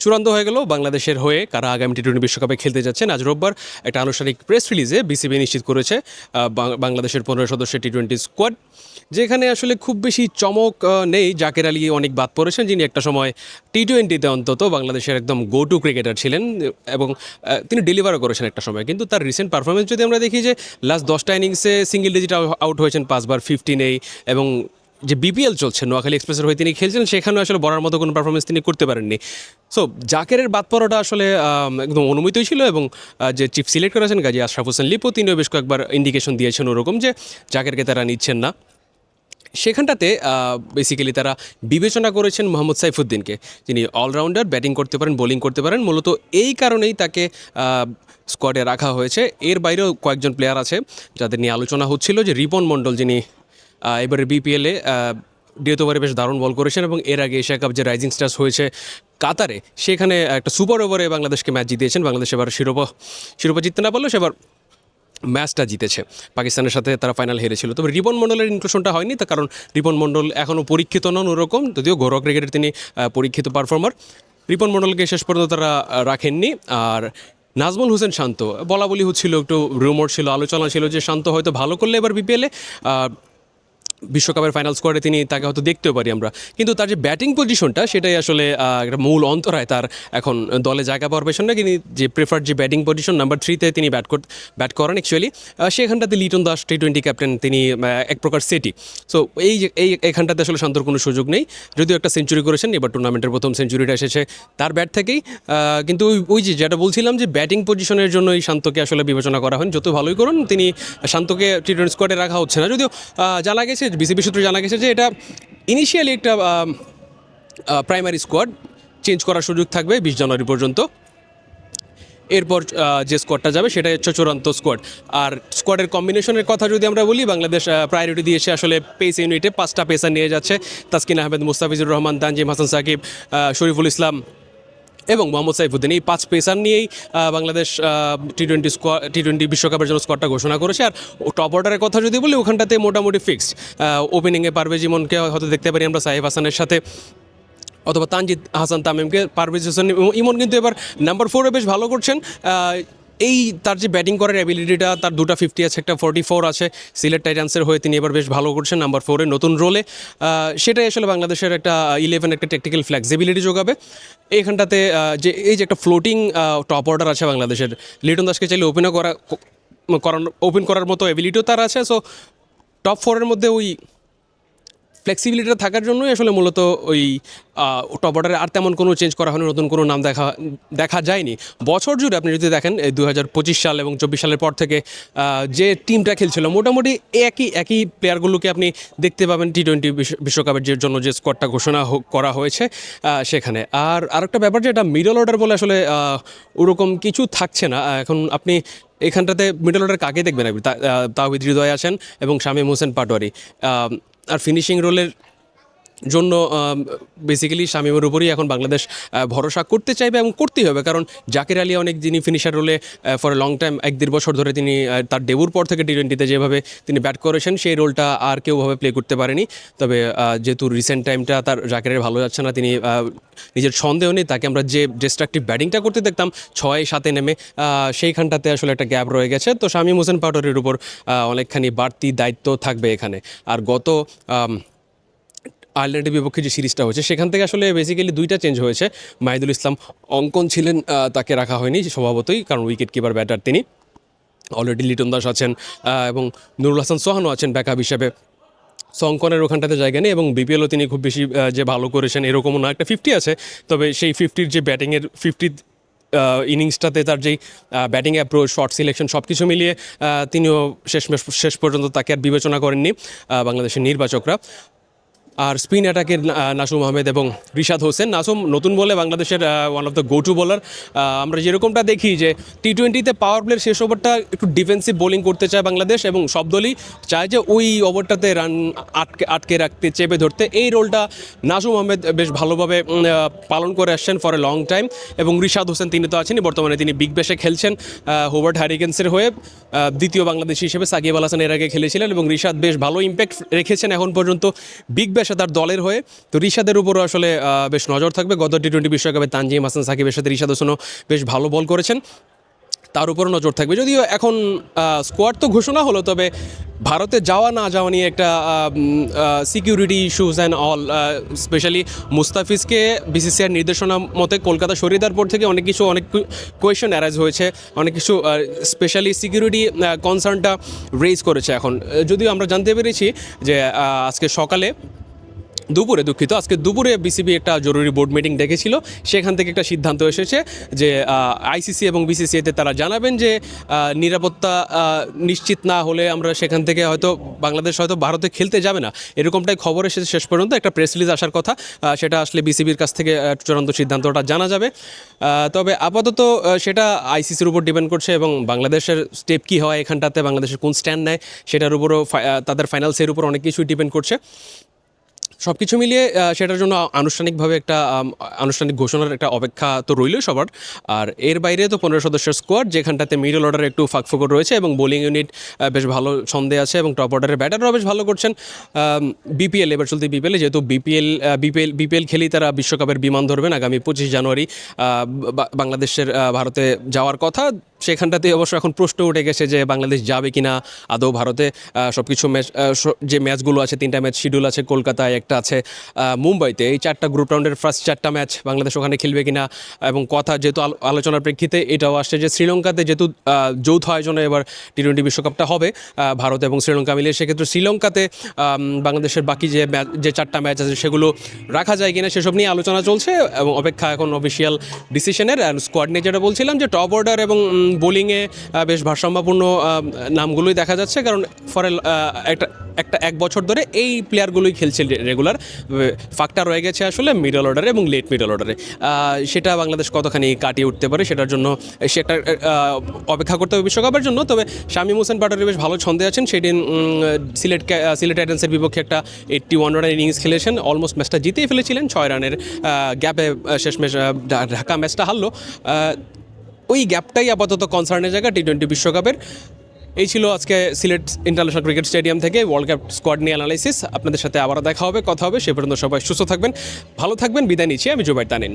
চূড়ান্ত হয়ে গেল বাংলাদেশের হয়ে কারা আগামী টি-20 বিশ্বকাপে খেলতে যাচ্ছেন। আজ রোববার একটা আনুষ্ঠানিক প্রেস রিলিজে বিসিবি নিশ্চিত করেছে বাংলাদেশের 15 সদস্যের টি-20 স্কোয়াড, যেখানে আসলে খুব বেশি চমক নেই। জাকের আলী অনেক বাদ পড়েছেন, যিনি একটা সময় টি-20তে অন্তত বাংলাদেশের একদম গো টু ক্রিকেটার ছিলেন এবং তিনি ডেলিভারও করেছেন একটা সময়। কিন্তু তার রিসেন্ট পারফরমেন্স যদি আমরা দেখি, যে লাস্ট 10টা ইনিংসে সিঙ্গেল ডিজিট আউট হয়েছেন 5 বার, 50 নেই, এবং যে বিপিএল চলছে নোয়াখালী এক্সপ্রেসের হয়ে তিনি খেলছেন, সেখানেও আসলে বলার মতো কোনো পারফরমেন্স তিনি করতে পারেননি। সো জাকেরের বাদ পড়াটা আসলে একদম অনুমিতই ছিল, এবং যে চিফ সিলেক্ট করেছেন গাজী আশরাফ হোসেন লিপু, তিনিও বেশ কয়েকবার ইন্ডিকেশন দিয়েছেন ওরকম যে জাকেরকে তারা নিচ্ছেন না। সেখানটাতে বেসিক্যালি তারা বিবেচনা করেছেন মোহাম্মদ সাইফুদ্দিনকে, যিনি অলরাউন্ডার, ব্যাটিং করতে পারেন, বোলিং করতে পারেন। মূলত এই কারণেই তাকে স্কোয়াডে রাখা হয়েছে। এর বাইরেও কয়েকজন প্লেয়ার আছে যাদের নিয়ে আলোচনা হচ্ছিল, যে রিপন মণ্ডল, যিনি এবারে বিপিএলে দ্বিতীয় ওভারে বেশ দারুণ বল করেছেন, এবং এর আগে এশিয়া কাপ যে রাইজিং স্টার্স হয়েছে কাতারে, সেখানে একটা সুপার ওভারে বাংলাদেশকে ম্যাচ জিতিয়েছেন। বাংলাদেশ এবার শিরোপা জিততে না পারলেও সেবার ম্যাচটা জিতেছে। পাকিস্তানের সাথে তারা ফাইনাল হেরেছিল। তবে রিপন মণ্ডলের ইনক্লুশনটা হয়নি, তার কারণ রিপন মণ্ডল এখনও পরীক্ষিত নন ওরকম, যদিও ঘরোয়া ক্রিকেটের তিনি পরীক্ষিত পারফর্মার। রিপন মণ্ডলকে শেষ পর্যন্ত তারা রাখেননি। আর নাজমুল হোসেন শান্ত, বলা বলি হচ্ছিল, একটু রুমোর ছিল, আলোচনা ছিল যে শান্ত হয়তো ভালো করলে এবার বিপিএলে বিশ্বকাপের ফাইনাল স্কোয়াডে তাকে হয়তো দেখতেও পারি আমরা। কিন্তু তার যে ব্যাটিং পজিশনটা, সেটাই আসলে একটা মূল অন্তরায় তার এখন দলে জায়গা পাওয়ার পেছনে। তিনি যে প্রেফার্ড যে ব্যাটিং পজিশন নাম্বার 3-তে তিনি ব্যাট করেন অ্যাকচুয়ালি। সেখানটাতে লিটন দাস টি-20 ক্যাপ্টেন, তিনি এক প্রকার সেটি। সো এখানটাতে আসলে শান্তর কোনো সুযোগ নেই, যদিও একটা সেঞ্চুরি করেছেন, এবার টুর্নামেন্টের প্রথম সেঞ্চুরিটা এসেছে তার ব্যাট থেকেই। কিন্তু ওই যে যেটা বলছিলাম, যে ব্যাটিং পজিশনের জন্য এই শান্তকে আসলে বিবেচনা করা হয়। যত ভালোই করুন, তিনি শান্তকে টি-20 স্কোয়াডে রাখা হচ্ছে না। যদিও জানা গেছে, বিসিবি সূত্রে জানা গেছে যে এটা ইনিশিয়ালি একটা প্রাইমারি স্কোয়াড, চেঞ্জ করার সুযোগ থাকবে 20 জানুয়ারি পর্যন্ত। এরপর যে স্কোয়াডটা যাবে সেটাই হচ্ছে চূড়ান্ত স্কোয়াড। আর স্কোয়াডের কম্বিনেশনের কথা যদি আমরা বলি, বাংলাদেশ প্রায়োরিটি দিয়েছে আসলে পেস ইউনিটে। 5টা পেসার নিয়ে যাচ্ছে, তাসকিন আহমেদ, মুস্তাফিজুর রহমান, তানজিম হাসান সাকিব, শরীফুল ইসলাম এবং মোহাম্মদ সাইফুদ্দিন। এই 5 পেসার নিয়েই বাংলাদেশ টি-20 বিশ্বকাপের জন্য স্কোয়াডটা ঘোষণা করেছে। আর টপ অর্ডারের কথা যদি বলি, ওখানটাতে মোটামুটি ফিক্সড। ওপেনিংয়ে পারভেজ ইমনকে হয়তো দেখতে পারি আমরা সাইফ হাসানের সাথে, অথবা তানজিদ হাসান তামিমকে। পারভেজ হোসেন ইমন কিন্তু এবার নাম্বার 4-এ বেশ ভালো করছেন। এই তার যে ব্যাটিং করার অ্যাবিলিটিটা, তার 2টা 50 আছে, একটা 44 আছে। সিলেট টাইটান্সের হয়ে তিনি এবার বেশ ভালো করছেন নাম্বার 4-এ নতুন রোলে। সেটাই আসলে বাংলাদেশের একটা 11 একটা টেকনিক্যাল ফ্লেক্সিবিলিটি যোগাবে এইখানটাতে। যে এই যে একটা ফ্লোটিং টপ অর্ডার আছে বাংলাদেশের, লিটন দাসকে চাইলে ওপেন করার মতো অ্যাবিলিটিও তার আছে। সো টপ 4-এর মধ্যে ওই ফ্লেক্সিবিলিটিটা থাকার জন্যই আসলে মূলত ওই টপ অর্ডারে আর তেমন কোনো চেঞ্জ করা হয়নি, নতুন কোনো নাম দেখা যায়নি। বছর জুড়ে আপনি যদি দেখেন, 2025 সাল এবং 24 সালের পর থেকে যে টিমটা খেলছিল, মোটামুটি একই প্লেয়ারগুলোকে আপনি দেখতে পাবেন টি-20 বিশ্বকাপের যে জন্য যে স্কোয়াডটা ঘোষণা করা হয়েছে সেখানে। আর আরেকটা ব্যাপার, যেটা মিডল অর্ডার বলে আসলে ওরকম কিছু থাকছে না এখন। আপনি এখানটাতে মিডল অর্ডার কাকে দেখবেন? তাওহিদ হৃদয় আছেন এবং শামীম হোসেন পাটোয়ারি। আর ফিনিশিং রোলের জন্য বেসিক্যালি শামীমের উপরই এখন বাংলাদেশ ভরসা করতে চাইবে এবং করতেই হবে, কারণ জাকের আলী অনেক, যিনি ফিনিশার রোলে ফর লং টাইম 1-1.5 বছর ধরে তিনি তার ডেবুর পর থেকে টি-20তে যেভাবে তিনি ব্যাট করেছেন, সেই রোলটা আর কেউভাবে প্লে করতে পারেনি। তবে যেহেতু রিসেন্ট টাইমটা তার জাকেরের ভালো যাচ্ছে না, তিনি নিজের সন্দেহ নেই, তাকে আমরা যে ডিস্ট্রাকটিভ ব্যাটিংটা করতে দেখতাম 6-7-এ নেমে, সেইখানটাতে আসলে একটা গ্যাপ রয়ে গেছে। তো শামীম হোসেন পাটোয়ারির উপর অনেকখানি বাড়তি দায়িত্ব থাকবে এখানে। আর গত আয়ারল্যান্ডের বিপক্ষে যে সিরিজটা হয়েছে, সেখান থেকে আসলে বেসিক্যালি 2টা চেঞ্জ হয়েছে। মাহিদুল ইসলাম অঙ্কন ছিলেন, তাকে রাখা হয়নি স্বভাবতই, কারণ উইকেট কিপার ব্যাটার তিনি। অলরেডি লিটন দাস আছেন এবং নুরুল হাসান সোহানও আছেন ব্যাকআপ হিসেবে। সো অঙ্কনের ওখানটাতে জায়গা নেই, এবং বিপিএলও তিনি খুব বেশি যে ভালো করেছেন এরকমও না। একটা 50 আছে, তবে সেই 50-র যে ব্যাটিংয়ের 50 ইনিংসটাতে তার যেই ব্যাটিং অ্যাপ্রোচ, শর্ট সিলেকশন, সব কিছু মিলিয়ে তিনিও শেষ পর্যন্ত তাকে আর বিবেচনা করেননি বাংলাদেশের নির্বাচকরা। আর স্পিন অ্যাটাকের নাসুম আহমেদ এবং রিশাদ হোসেন। নাসুম নতুন বলে বাংলাদেশের one of the go to bowler. আমরা যেরকমটা দেখি যে টি-20তে পাওয়ার প্লের শেষ ওভারটা একটু ডিফেন্সিভ বোলিং করতে চায় বাংলাদেশ, এবং সব দলই চায় যে ওই ওভারটাতে রান আটকে রাখতে, চেপে ধরতে। এই রোলটা নাসুম আহমেদ বেশ ভালোভাবে পালন করে আসছেন ফর এ লং টাইম। এবং রিশাদ হোসেন, তিনি তো আছেনই, বর্তমানে তিনি বিগ ব্যাশে খেলছেন হোবার্ট হ্যারিকেন্সের হয়ে। দ্বিতীয় বাংলাদেশি হিসেবে সাকিব আল হাসান এর আগে খেলেছিলেন, এবং রিশাদ বেশ ভালো ইম্প্যাক্ট রেখেছেন এখন পর্যন্ত বিগ ব্যাশে। আসে তার দলের হয়ে। তো রিশাদের উপরও আসলে বেশ নজর থাকবে। গত টি-20 বিশ্বকাপে তানজিম হাসান সাকিবের সাথে রিশাদ হোসেনও বেশ ভালো বল করেছেন, তার উপরও নজর থাকবে। যদিও এখন স্কোয়াড তো ঘোষণা হলো, তবে ভারতে যাওয়া না যাওয়া নিয়ে একটা security issues and all, specially মুস্তাফিজকে বিসিসিআর নির্দেশনা মতে কলকাতা সরিয়ে দেওয়ার পর থেকে অনেক কোয়েশ্চেন অ্যারাইজ হয়েছে, অনেক কিছু স্পেশালি সিকিউরিটি কনসার্নটা রেজ করেছে। এখন যদিও আমরা জানতে পেরেছি যে আজকে দুপুরে বিসিবি একটা জরুরি বোর্ড মিটিং ডেকেছিল, সেখান থেকে একটা সিদ্ধান্ত এসেছে যে আইসিসি এবং বিসিসিআইতে তারা জানাবেন যে নিরাপত্তা নিশ্চিত না হলে আমরা সেখান থেকে বাংলাদেশ হয়তো ভারতে খেলতে যাবে না, এরকমটাই খবর এসেছে। শেষ পর্যন্ত একটা প্রেস রিলিজ আসার কথা, সেটা আসলে বিসিবির কাছ থেকে চূড়ান্ত সিদ্ধান্তটা জানা যাবে। তবে আপাতত সেটা আইসিসির উপর ডিপেন্ড করছে, এবং বাংলাদেশের স্টেপ কী হয় এখানটাতে, বাংলাদেশের কোন স্ট্যান্ড নেয় সেটার উপরও, তাদের ফাইনালসের উপর অনেক কিছুই ডিপেন্ড করছে। সব কিছু মিলিয়ে সেটার জন্য আনুষ্ঠানিকভাবে একটা আনুষ্ঠানিক ঘোষণার একটা অপেক্ষা তো রইলই সবার। আর এর বাইরে তো 15 সদস্যের স্কোয়াড, যেখানটাতে মিডল অর্ডারে একটু ফাঁকফোকর রয়েছে এবং বোলিং ইউনিট বেশ ভালো ছন্দে আছে, এবং টপ অর্ডারের ব্যাটাররাও বেশ ভালো করছেন। বিপিএল এবার চলতি বিপিএলে, যেহেতু বিপিএল খেলেই তারা বিশ্বকাপের বিমান ধরবেন আগামী 25 জানুয়ারি বাংলাদেশের ভারতে যাওয়ার কথা। সেখানটাতে অবশ্য এখন প্রশ্ন উঠে গেছে যে বাংলাদেশ যাবে কিনা আদৌ ভারতে। সব কিছু ম্যাচ, যে ম্যাচগুলো আছে, 3টা ম্যাচ শিডিউল আছে, কলকাতায় একটা আছে, মুম্বাইতে, এই 4টা গ্রুপ রাউন্ডের ফার্স্ট 4টা ম্যাচ বাংলাদেশ ওখানে খেলবে কিনা। এবং কথা যেহেতু আলোচনার প্রেক্ষিতে এটাও আসছে যে শ্রীলঙ্কাতে যেহেতু যৌথ আয়োজনে এবার টি-20 বিশ্বকাপটা হবে ভারত এবং শ্রীলঙ্কা মিলিয়ে, সেক্ষেত্রে শ্রীলঙ্কাতে বাংলাদেশের বাকি যে 4টা ম্যাচ আছে সেগুলো রাখা যায় কিনা সেসব নিয়ে আলোচনা চলছে, এবং অপেক্ষা এখন অফিসিয়াল ডিসিশনের। আর স্কোয়াড নিয়ে যেটা বলছিলাম, যে টপ অর্ডার এবং বোলিংয়ে বেশ ভারসাম্যপূর্ণ নামগুলোই দেখা যাচ্ছে, কারণ এক বছর ধরে এই প্লেয়ারগুলোই খেলছে রেগুলার। ফাঁকটা রয়ে গেছে আসলে মিডল অর্ডারে এবং লেট মিডল অর্ডারে, সেটা বাংলাদেশ কতখানি কাটিয়ে উঠতে পারে সেটার জন্য সে একটা অপেক্ষা করতে হবে বিশ্বকাপের জন্য। তবে শামীম হোসেন পাটোয়ারি বেশ ভালো ছন্দে আছেন। সেদিন সিলেট টাইটান্সের বিপক্ষে একটা 81 রানের ইনিংস খেলেছেন, অলমোস্ট ম্যাচটা জিতেই ফেলেছিলেন 6 রানের গ্যাপে, শেষমেশ ঢাকা ম্যাচটা হারলো। ওই গ্যাপটাই আপাতত কনসার্নের জায়গা টি-20 বিশ্বকাপের। এই ছিল আজকে সিলেট ইন্টারন্যাশনাল ক্রিকেট স্টেডিয়াম থেকে ওয়ার্ল্ড কাপ স্কোয়াড নিয়ে অ্যানালাইসিস। আপনাদের সাথে আবার কথা হবে। সে পর্যন্ত সবাই সুস্থ থাকবেন, ভালো থাকবেন। বিদায় নিচ্ছি, আমি জুবাইর তানিন।